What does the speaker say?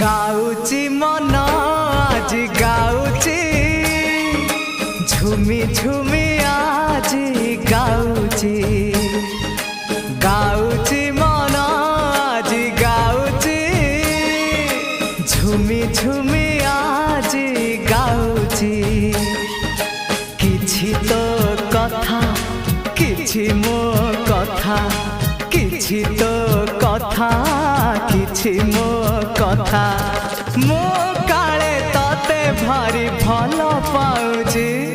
गाउची मन आज गाउची झुमी झुमी आज गाउची गाउची मन आज गाउची झुमी झुमी आज गाउची किछि तो कथा किछि मो कथा किछि तो कथा किछि मो कथा मो काले तते भारी भल पाउची।